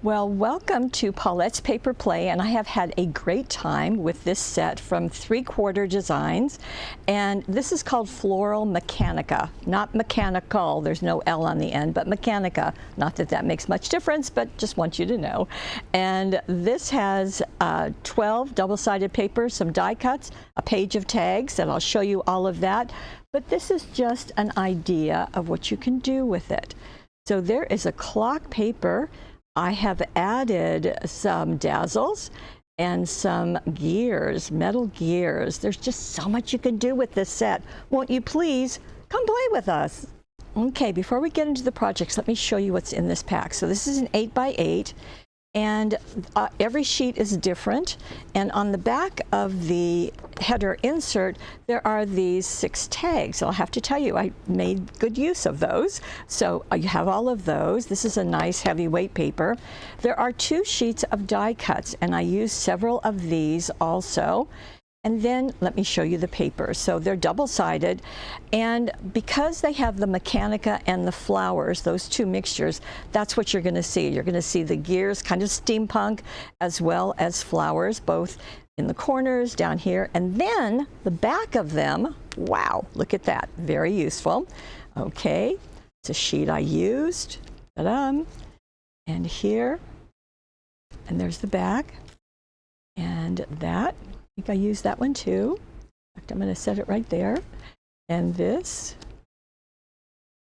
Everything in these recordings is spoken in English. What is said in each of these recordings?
Well, welcome to Paulette's Paper Play, and I have had a great time with this set from 3Qaurter Designs, and this is called Floral Mechanica, not mechanical, there's no L on the end, but Mechanica. Not that that makes much difference, but just want you to know. And this has 12 double-sided papers, some die cuts, a page of tags, and I'll show you all of that, but this is just an idea of what you can do with it. So there is a clock paper. I have added some dazzles and some gears, metal gears. There's just so much you can do with this set. Won't you please come play with us? Okay, before we get into the projects, let me show you what's in this pack. So this is an 8x8, and every sheet is different. And on the back of the header insert, there are these 6 tags. I'll have to tell you, I made good use of those. So you have all of those. This is a nice heavyweight paper. There are 2 sheets of die cuts, and I used several of these also. And then let me show you the paper. So they're double-sided, and because they have the Mechanica and the flowers, those 2 mixtures, that's what you're going to see. You're going to see the gears, kind of steampunk, as well as flowers, both in the corners, down here, and then the back of them, wow, look at that, very useful. Okay, it's a sheet I used, ta-da, and here, and there's the back, and that. I think I used that one too. In fact, I'm going to set it right there. And this,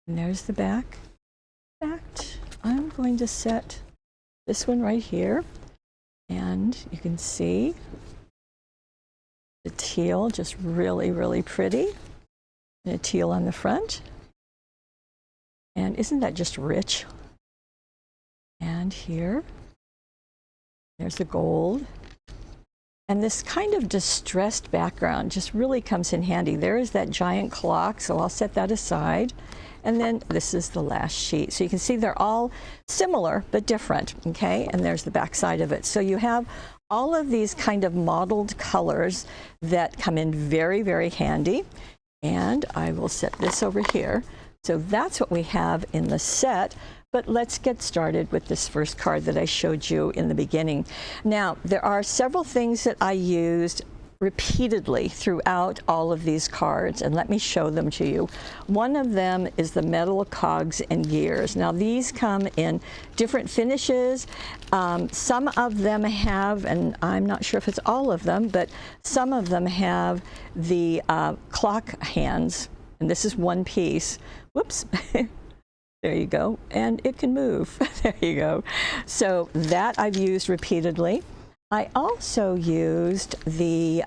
and there's the back. In fact, I'm going to set this one right here. And you can see the teal, just really, really pretty. And a teal on the front. And isn't that just rich? And here, there's the gold. And this kind of distressed background just really comes in handy. There is that giant clock, so I'll set that aside. And then this is the last sheet. So you can see they're all similar but different, okay? And there's the back side of it. So you have all of these kind of mottled colors that come in very, very handy. And I will set this over here. So that's what we have in the set. But let's get started with this first card that I showed you in the beginning. Now, there are several things that I used repeatedly throughout all of these cards, and let me show them to you. One of them is the metal cogs and gears. Now, these come in different finishes. Some of them have, and I'm not sure if it's all of them, but some of them have the clock hands, and this is one piece. Whoops. There you go, and it can move. There you go. So that I've used repeatedly. I also used the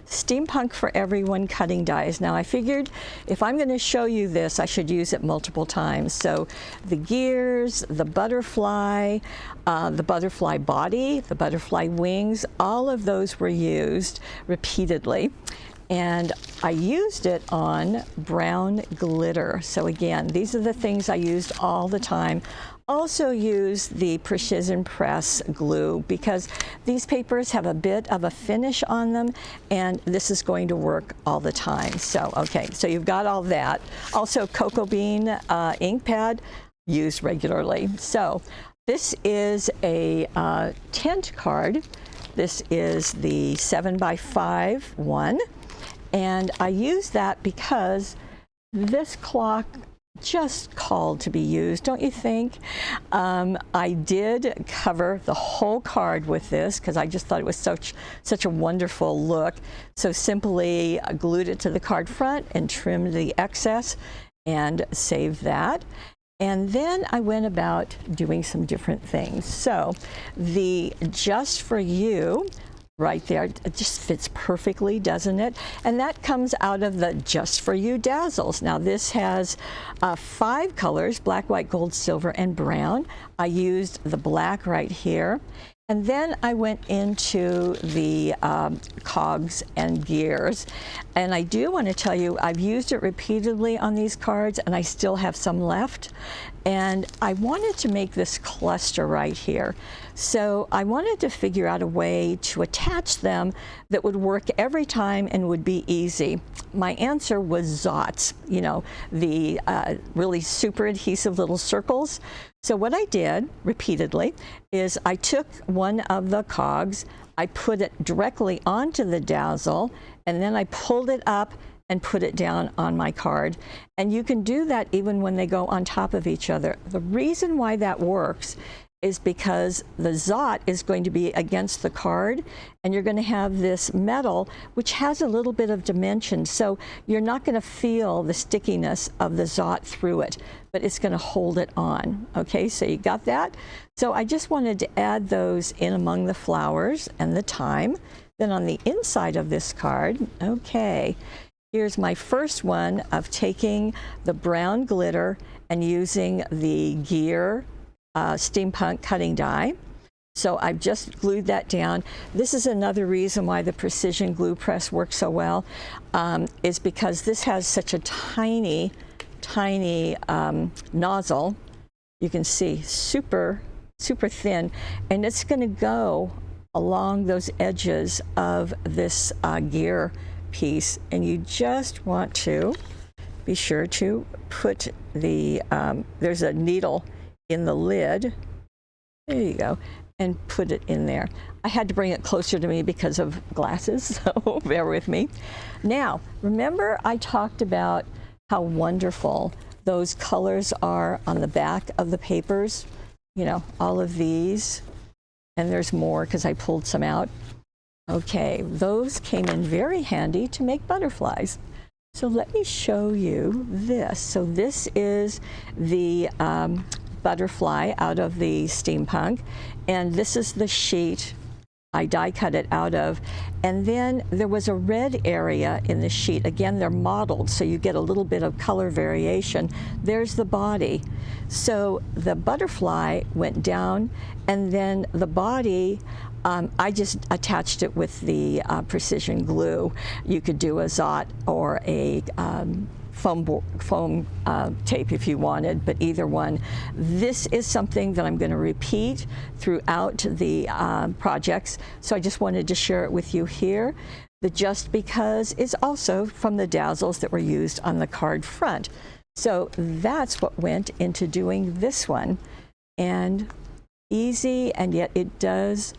Steampunk for Everyone cutting dies. Now I figured if I'm going to show you this, I should use it multiple times. So the gears, the butterfly body, the butterfly wings, all of those were used repeatedly. And I used it on brown glitter. So again, these are the things I used all the time. Also use the Precision Press glue because these papers have a bit of a finish on them, and this is going to work all the time. So, okay, so you've got all that. Also, cocoa bean ink pad used regularly. So this is a tent card. This is the 7x5 one. And I use that because this clock just called to be used, don't you think? I did cover the whole card with this because I just thought it was such a wonderful look. So simply glued it to the card front and trimmed the excess and saved that. And then I went about doing some different things. So the Just For You right there, it just fits perfectly, doesn't it? And that comes out of the Just For You dazzles. Now this has 5 colors, black, white, gold, silver, and brown. I used the black right here. And then I went into the cogs and gears. And I do want to tell you, I've used it repeatedly on these cards, and I still have some left. And I wanted to make this cluster right here. So I wanted to figure out a way to attach them that would work every time and would be easy. My answer was Zots, you know, the really super adhesive little circles. So what I did repeatedly is I took one of the cogs, I put it directly onto the dazzle, and then I pulled it up and put it down on my card. And you can do that even when they go on top of each other. The reason why that works is because the Zot is going to be against the card, and you're going to have this metal which has a little bit of dimension, so you're not going to feel the stickiness of the Zot through it, but it's going to hold it on. Okay, so you got that? So I just wanted to add those in among the flowers and the thyme. Then on the inside of this card, okay, here's my first one of taking the brown glitter and using the gear steampunk cutting die. So I've just glued that down. This is another reason why the precision glue press works so well, is because this has such a tiny nozzle. You can see super thin, and it's going to go along those edges of this gear piece, and you just want to be sure to put the there's a needle in the lid, there you go, and put it in there. I had to bring it closer to me because of glasses, so bear with me. Now, remember I talked about how wonderful those colors are on the back of the papers? You know, all of these, and there's more because I pulled some out. Okay, those came in very handy to make butterflies. So let me show you this. So this is the butterfly out of the steampunk, and this is the sheet I die cut it out of. And then there was a red area in the sheet. Again, they're modeled, so you get a little bit of color variation. There's the body. So the butterfly went down, and then the body, I just attached it with the precision glue. You could do a Zot or a foam tape if you wanted, but either one. This is something that I'm going to repeat throughout the projects, so I just wanted to share it with you here. The just because is also from the dazzles that were used on the card front. So that's what went into doing this one. And easy, and yet it does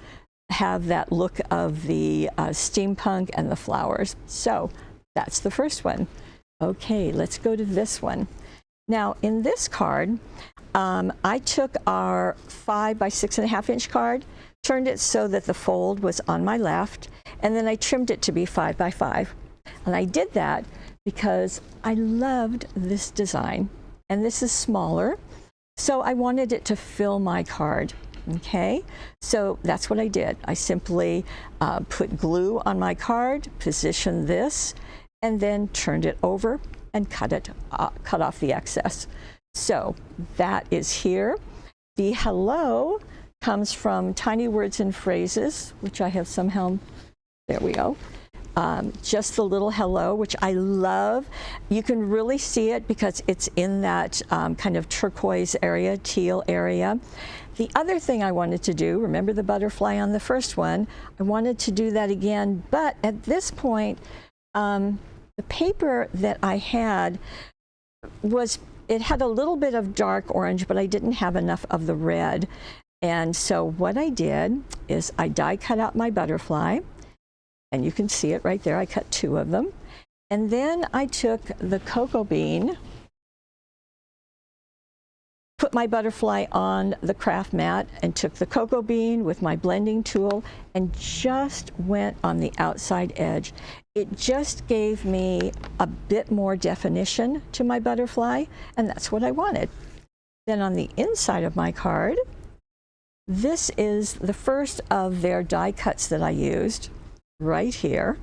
have that look of the steampunk and the flowers. So that's the first one. Okay, let's go to this one. Now in this card, I took our 5 by 6.5 inch card, turned it so that the fold was on my left, and then I trimmed it to be 5 by 5. And I did that because I loved this design, and this is smaller, so I wanted it to fill my card. Okay, so that's what I did. I simply put glue on my card, positioned this, and then turned it over and cut off the excess. So that is here. The hello comes from Tiny Words and Phrases, which I have somehow, there we go. Just the little hello, which I love. You can really see it because it's in that kind of turquoise area, teal area. The other thing I wanted to do, remember the butterfly on the first one, I wanted to do that again, but at this point, the paper that I had it had a little bit of dark orange, but I didn't have enough of the red. And so what I did is I die cut out my butterfly, and you can see it right there. I cut 2 of them. And then I took the cocoa bean, put my butterfly on the craft mat, and took the cocoa bean with my blending tool and just went on the outside edge. It just gave me a bit more definition to my butterfly, and that's what I wanted. Then on the inside of my card, this is the first of their die cuts that I used right here.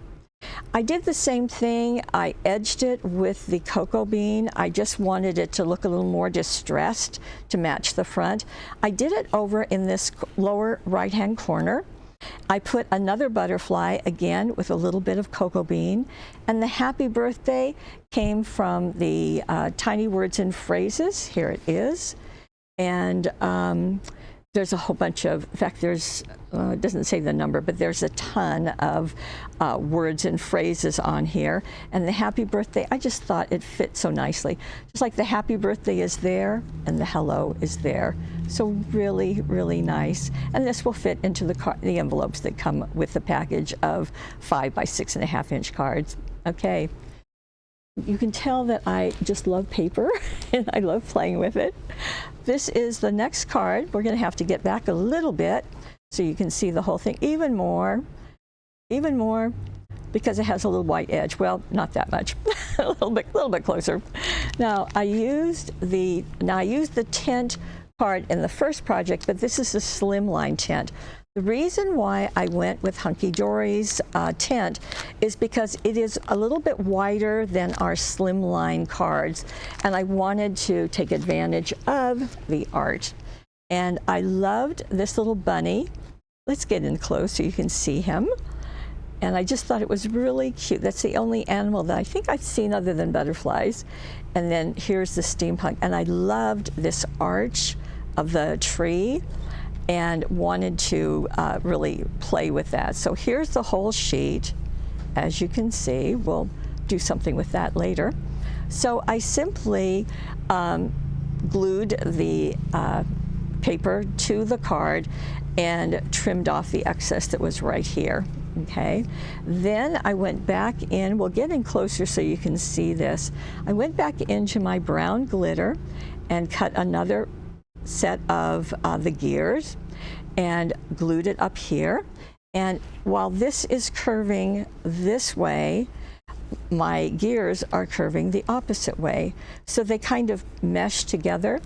I did the same thing. I edged it with the cocoa bean. I just wanted it to look a little more distressed to match the front. I did it over in this lower right-hand corner. I put another butterfly again with a little bit of cocoa bean, and the happy birthday came from the Tiny Words and Phrases. Here it is. And there's a whole bunch of, in fact, there's, it doesn't say the number, but there's a ton of words and phrases on here. And the happy birthday, I just thought it fit so nicely. Just like the happy birthday is there and the hello is there. So really, really nice. And this will fit into the envelopes that come with the package of 5 by 6.5 inch cards. Okay. You can tell that I just love paper and I love playing with it. This is the next card. We're going to have to get back a little bit so you can see the whole thing even more, because it has a little white edge. Well, not that much, a little bit closer. Now I used the tint card in the first project, but this is a slimline tint. The reason why I went with Hunky Dory's tint is because it is a little bit wider than our slimline cards, and I wanted to take advantage of the art. And I loved this little bunny. Let's get in close so you can see him. And I just thought it was really cute. That's the only animal that I think I've seen other than butterflies. And then here's the steampunk. And I loved this arch of the tree and wanted to really play with that. So here's the whole sheet. As you can see, we'll do something with that later. So I simply glued the paper to the card and trimmed off the excess that was right here. Okay, then I went back in, we'll get in closer so you can see this. I went back into my brown glitter and cut another set of the gears and glued it up here. And while this is curving this way, my gears are curving the opposite way. So they kind of mesh together.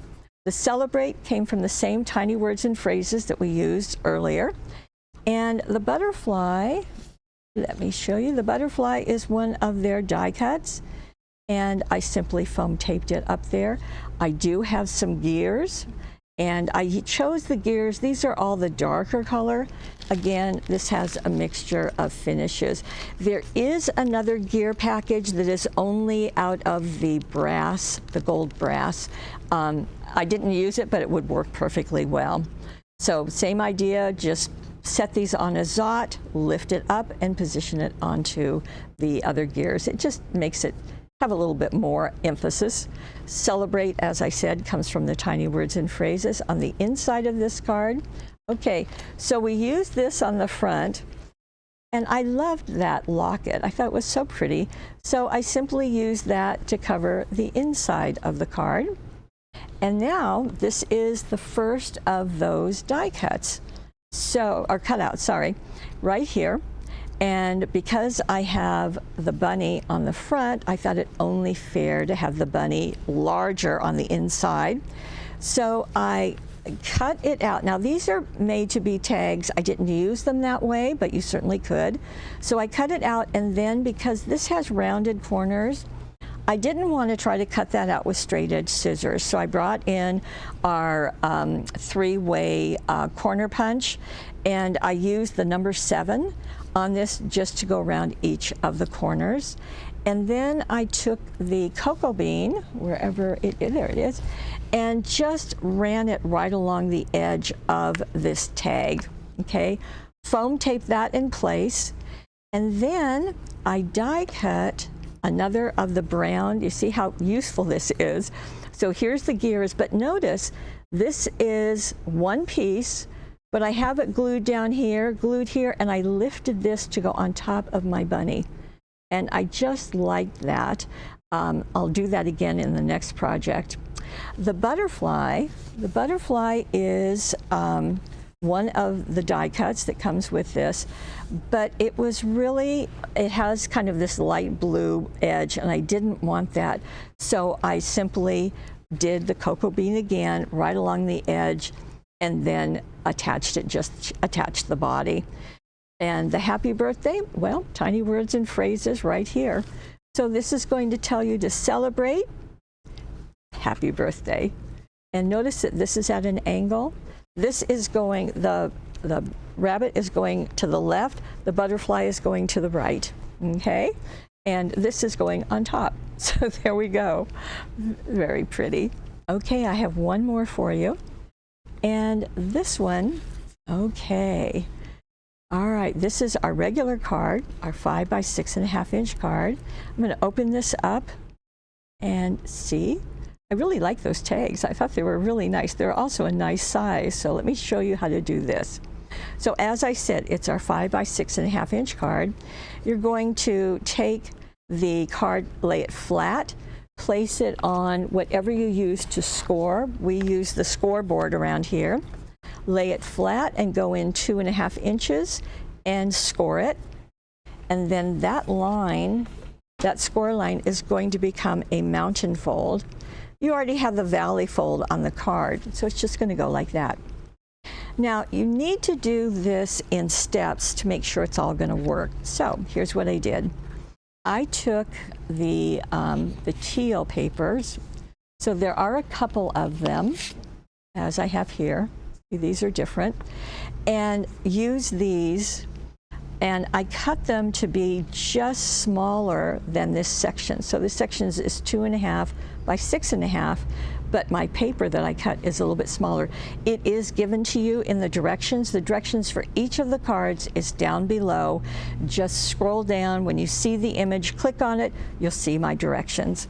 The celebrate came from the same tiny words and phrases that we used earlier. And the butterfly, let me show you, the butterfly is one of their die cuts. And I simply foam taped it up there. I do have some gears, and I chose the gears. These are all the darker color. Again, this has a mixture of finishes. There is another gear package that is only out of the brass, the gold brass. I didn't use it, but it would work perfectly well. So same idea, just set these on a zot, lift it up, and position it onto the other gears. It just makes it have a little bit more emphasis. Celebrate, as I said, comes from the tiny words and phrases on the inside of this card. Okay, so we used this on the front, and I loved that locket. I thought it was so pretty. So I simply used that to cover the inside of the card. And now this is the first of those die cuts. So, or cutouts, sorry, right here. And because I have the bunny on the front, I thought it only fair to have the bunny larger on the inside. So I cut it out. Now these are made to be tags. I didn't use them that way, but you certainly could. So I cut it out, and then because this has rounded corners, I didn't want to try to cut that out with straight edge scissors. So I brought in our 3-way corner punch, and I used the number 7 on this just to go around each of the corners. And then I took the cocoa bean, wherever there it is, and just ran it right along the edge of this tag, okay? Foam taped that in place, and then I die cut another of the brown. You see how useful this is. So here's the gears, but notice this is one piece, but I have it glued down here, glued here, and I lifted this to go on top of my bunny. And I just liked that. I'll do that again in the next project. The butterfly is one of the die cuts that comes with this, but it was really, it has kind of this light blue edge, and I didn't want that. So I simply did the cocoa bean again right along the edge, and then attached it, just attached the body. And the happy birthday, well, tiny words and phrases right here. So this is going to tell you to celebrate happy birthday. And notice that this is at an angle. This is going, the rabbit is going to the left, the butterfly is going to the right, okay? And this is going on top. So there we go. Very pretty. Okay, I have one more for you. And this one, okay. All right, this is our regular card, our 5 by 6.5 inch card. I'm going to open this up and see. I really like those tags. I thought they were really nice. They're also a nice size, so let me show you how to do this. So as I said, it's our 5 by 6.5 inch card. You're going to take the card, lay it flat, place it on whatever you use to score. We use the scoreboard around here. Lay it flat and go in 2.5 inches and score it. And then that line, that score line, is going to become a mountain fold. You already have the valley fold on the card, so it's just going to go like that. Now, you need to do this in steps to make sure it's all going to work. So here's what I did. I took the teal papers. So there are a couple of them, as I have here. These are different. And use these, and I cut them to be just smaller than this section. So this section is 2.5 by 6.5, but my paper that I cut is a little bit smaller. It is given to you in the directions. The directions for each of the cards is down below. Just scroll down. When you see the image, click on it, you'll see my directions.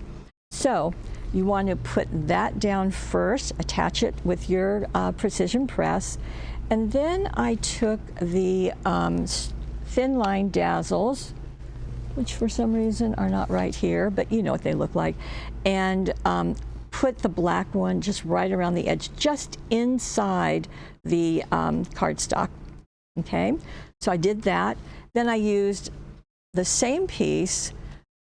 So you want to put that down first, attach it with your precision press, and then I took the thin line dazzles, which for some reason are not right here, but you know what they look like, and put the black one just right around the edge, just inside the cardstock. Okay, so I did that. Then I used the same piece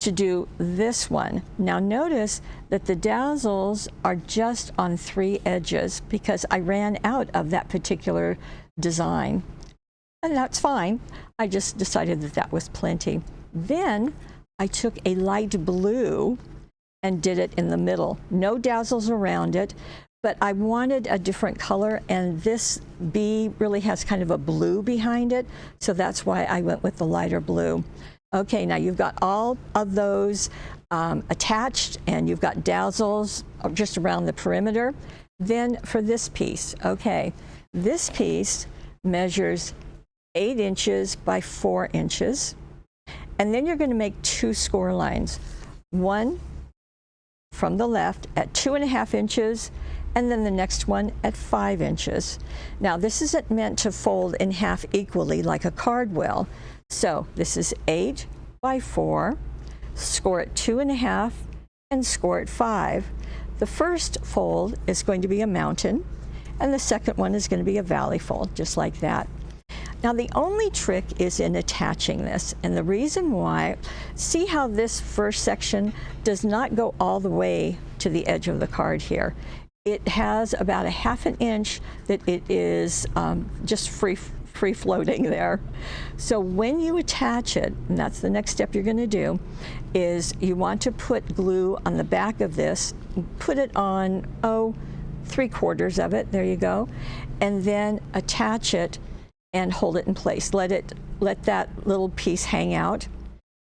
to do this one. Now notice that the dazzles are just on 3 edges because I ran out of that particular design. And that's fine. I just decided that that was plenty. Then I took a light blue and did it in the middle. No dazzles around it, but I wanted a different color, and this bee really has kind of a blue behind it, so that's why I went with the lighter blue. Okay, now you've got all of those attached, and you've got dazzles just around the perimeter. Then for this piece, okay, this piece measures 8 inches by 4 inches. And then you're going to make 2 score lines. One from the left at 2.5 inches, and then the next one at 5 inches. Now this isn't meant to fold in half equally like a card will. So this is 8 by 4, score at 2.5, and score at 5. The first fold is going to be a mountain, and the second one is going to be a valley fold, just like that. Now the only trick is in attaching this, and the reason why, see how this first section does not go all the way to the edge of the card here. It has about a 1/2 inch that it is just free floating there. So when you attach it, and that's the next step you're going to do, is you want to put glue on the back of this, put it on, 3/4 of it, there you go, and then attach it and hold it in place. Let that little piece hang out.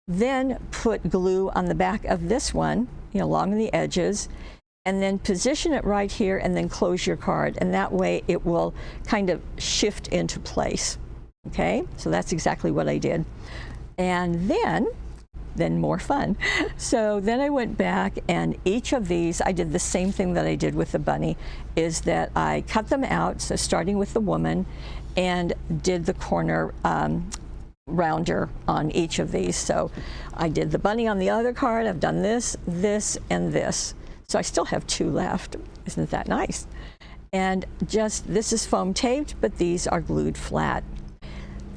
Then put glue on the back of this one, along the edges, and then position it right here, and then close your card, and that way it will kind of shift into place. Okay, so that's exactly what I did. And then more fun. So then I went back, and each of these, I did the same thing that I did with the bunny, is that I cut them out, so starting with the woman, and did the corner rounder on each of these. So I did the bunny on the other card, I've done this, this, and this. So I still have 2 left. Isn't that nice? And this is foam taped, but these are glued flat.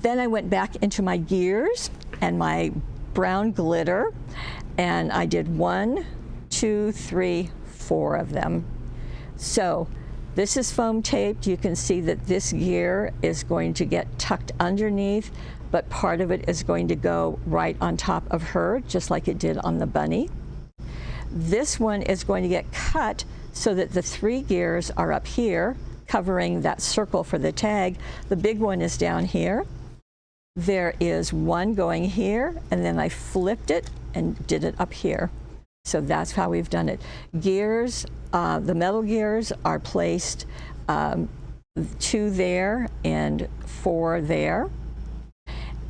Then I went back into my gears and my brown glitter, and I did 1, 2, 3, 4 of them. So this is foam taped. You can see that this gear is going to get tucked underneath, but part of it is going to go right on top of her, just like it did on the bunny. This one is going to get cut so that the 3 gears are up here, covering that circle for the tag. The big one is down here. There is one going here, and then I flipped it and did it up here. So that's how we've done it. Gears, the metal gears are placed 2 there and 4 there.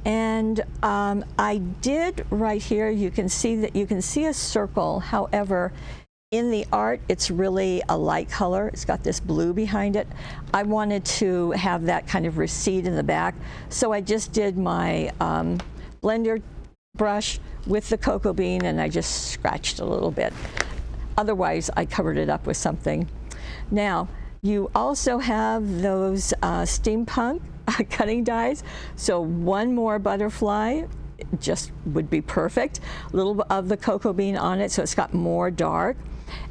And I did right here, you can see a circle. However, in the art, it's really a light color. It's got this blue behind it. I wanted to have that kind of recede in the back, so I just did my blender brush with the cocoa bean, and I just scratched a little bit. Otherwise, I covered it up with something. Now, you also have those steampunk cutting dies, so 1 more butterfly just would be perfect. A little bit of the cocoa bean on it, so it's got more dark.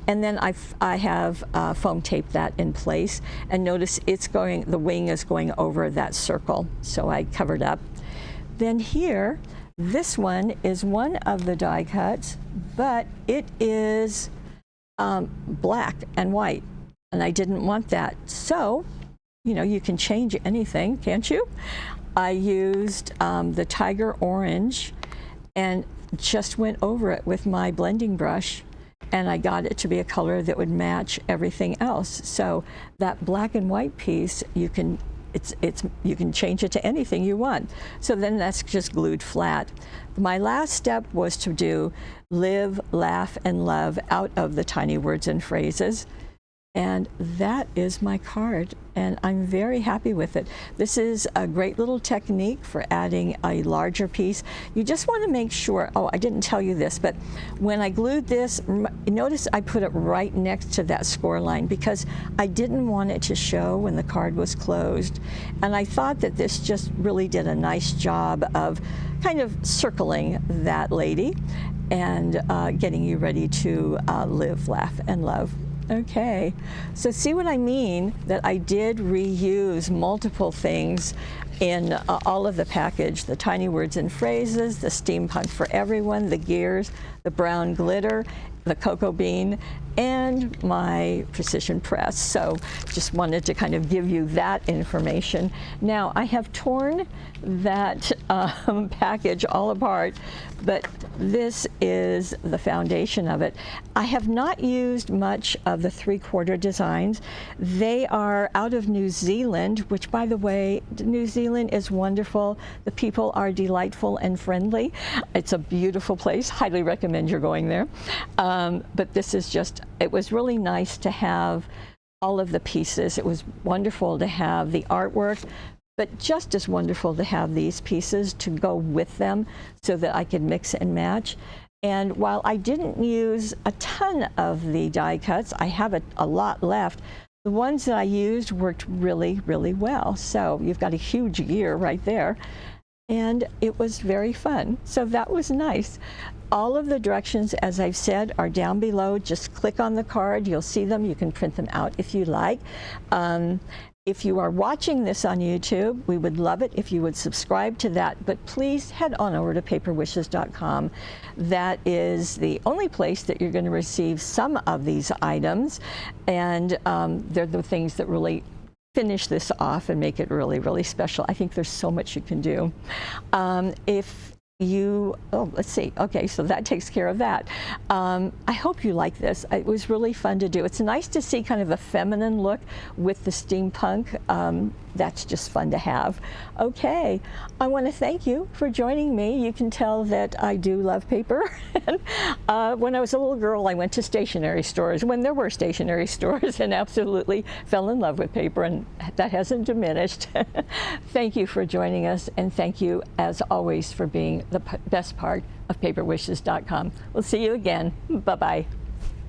And then I have foam taped that in place, and notice the wing is going over that circle, so I covered up. Then here, this one is one of the die cuts, but it is black and white, and I didn't want that. So, you know, you can change anything, can't you? I used the tiger orange and just went over it with my blending brush, and I got it to be a color that would match everything else. So that black and white piece, you can change it to anything you want. So then that's just glued flat. My last step was to do live, laugh, and love out of the tiny words and phrases. And that is my card, and I'm very happy with it. This is a great little technique for adding a larger piece. You just want to make sure, oh, I didn't tell you this, but when I glued this, notice I put it right next to that score line because I didn't want it to show when the card was closed. And I thought that this just really did a nice job of kind of circling that lady and getting you ready to live, laugh, and love. Okay, so see what I mean, that I did reuse multiple things in all of the package, the tiny words and phrases, the steampunk for everyone, the gears, the brown glitter, the cocoa bean, and my precision press. So just wanted to kind of give you that information. Now I have torn that package all apart, but this is the foundation of it. I have not used much of the 3/4 designs. They are out of New Zealand, which, by the way, New Zealand is wonderful. The people are delightful and friendly. It's a beautiful place. Highly recommend you're going there. But this is just, it was really nice to have all of the pieces. It was wonderful to have the artwork, but just as wonderful to have these pieces to go with them so that I could mix and match. And while I didn't use a ton of the die cuts, I have a lot left. The ones that I used worked really, really well. So you've got a huge gear right there. And it was very fun. So that was nice. All of the directions, as I've said, are down below. Just click on the card. You'll see them. You can print them out if you like. If you are watching this on YouTube, we would love it if you would subscribe to that, but please head on over to paperwishes.com. That is the only place that you're going to receive some of these items, and they're the things that really finish this off and make it really, really special. I think there's so much you can do. Let's see. Okay, so that takes care of that. I hope you like this. It was really fun to do. It's nice to see kind of a feminine look with the steampunk. That's just fun to have. Okay, I want to thank you for joining me. You can tell that I do love paper. When I was a little girl, I went to stationery stores when there were stationery stores and absolutely fell in love with paper, and that hasn't diminished. Thank you for joining us, and thank you, as always, for being the best part of paperwishes.com. We'll see you again. Bye-bye.